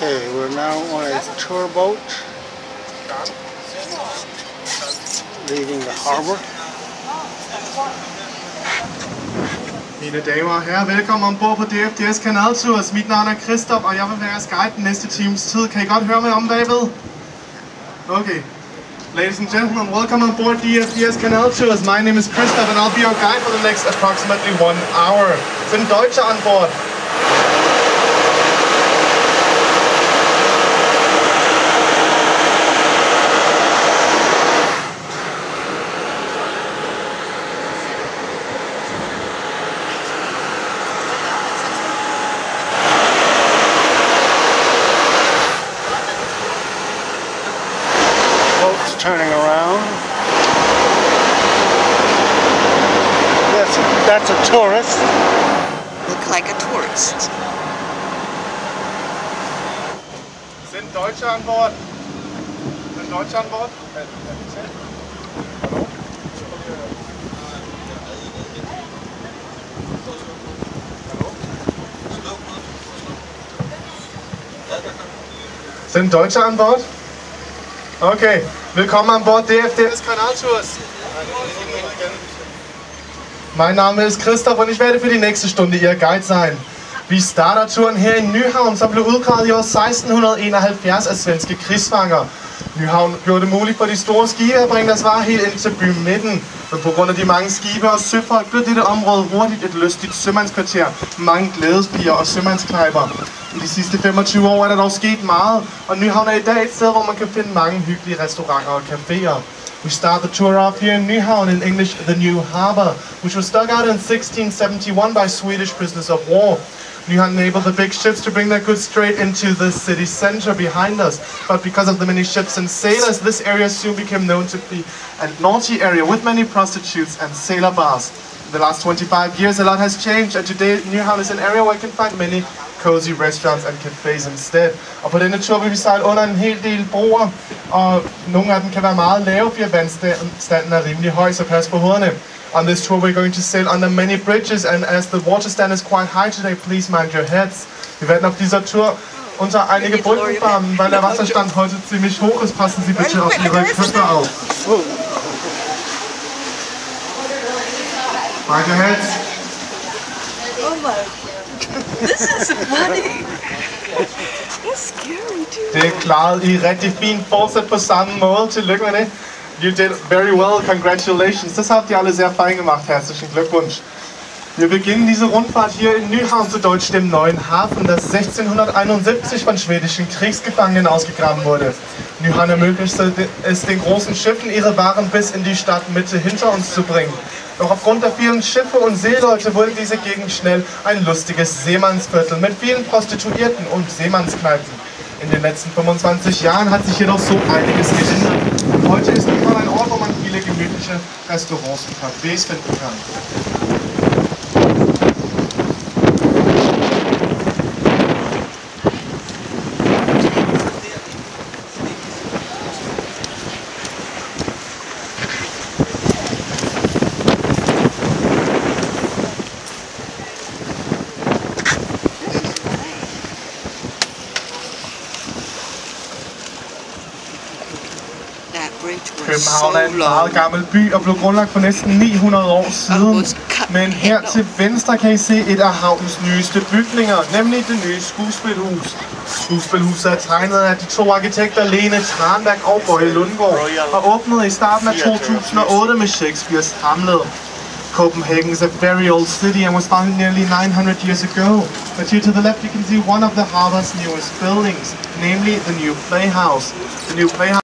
Okay, we're now on a tour boat leaving the harbor. Mine damer og herrer, velkommen ombord på DFDS Canal Tours. Mit navn er Christoph, og jeg vil være jeres guide den næste times tid. Kan I godt høre mig om bagved? Okay. Ladies and gentlemen, welcome on board DFDS Canal Tours. My name is Christoph and I'll be your guide for the next approximately 1 hour. Sind Deutsche an Bord? Turning around. That's a tourist. Look like a tourist. Sind Deutsche an Bord? Sind Deutsche an Bord? Hallo? Sind Deutsche an Bord? Okay, willkommen an Bord DFDS Canal Tours. Mein Name ist Christoph og jeg for de næste stunde Ihr Guide sein. Vi starter turen her i Nyhavn, som blev udgravet i år 1671 af svenske krigsfanger. Nyhavn gjorde det muligt for de store skibe at bringe deres varer helt ind til bymidten. Men på grund af de mange skibe og søfolk blev dette område hurtigt et lystigt sømandskvarter, mange glædespiger og sømandsknejper. I de sidste 25 år er der dog sket meget, og Nyhavn er i dag et sted, hvor man kan finde mange hyggelige restauranter og caféer. We start the tour off here in Nyhavn, in English the New Harbour, which was dug out in 1671 by Swedish prisoners of war. Nyhavn enabled the big ships to bring their goods straight into the city center behind us, but because of the many ships and sailors, this area soon became known to be a naughty area with many prostitutes and sailor bars. In the last 25 years, a lot has changed, and today Nyhavn is an area where you can find many cozy restaurants and cafes instead. Og på denne tur vil vi sejle under en hel del broer, og nogle af dem kan være meget lave, fordi vandstanden er rimelig høj, så pas på hovederne. On this tour we're going to sail under many bridges, and as the water stand is quite high today, please mind your heads. Wir werden auf dieser Tour unter einige Brücken fahren, weil der Wasserstand heute ziemlich hoch ist. Passen Sie bitte auf Ihre Köpfe auf. Mind your heads. Oh my God. This is funny. That's scary too. Det klarede I rigtig fint. Fortsæt på samme måde. Tillykke med det. You did very well. Congratulations. Das habt ihr alle sehr fein gemacht. Herzlichen Glückwunsch. Wir beginnen diese Rundfahrt hier in Nyhavn, zu Deutsch dem Neuen Hafen, das 1671 von schwedischen Kriegsgefangenen ausgegraben wurde. Nyhavn ermöglichte es den großen Schiffen, ihre Waren bis in die Stadtmitte hinter uns zu bringen. Doch aufgrund der vielen Schiffe und Seeleute wurde diese Gegend schnell ein lustiges Seemannsviertel mit vielen Prostituierten und Seemannskneipen. In den letzten 25 Jahren hat sich jedoch so einiges geändert. Und heute ist Nyhavn ein Ort, wo man viele gemütliche Restaurants und Cafés finden kann. København er en meget gammel by og blev grundlagt for næsten 900 år siden. Men her til venstre kan I se et af havnens nyeste bygninger, nemlig det nye skuespilhus. Skuespilhuset er tegnet af de to arkitekter Lene Tranberg og Bøje Lundgaard og åbnede i starten af 2008 med Shakespeares Hamlet. Copenhagen is a very old city and was founded nearly 900 years ago. But here to the left you can see one of the harbor's newest buildings, namely the new Playhouse. The new Playhouse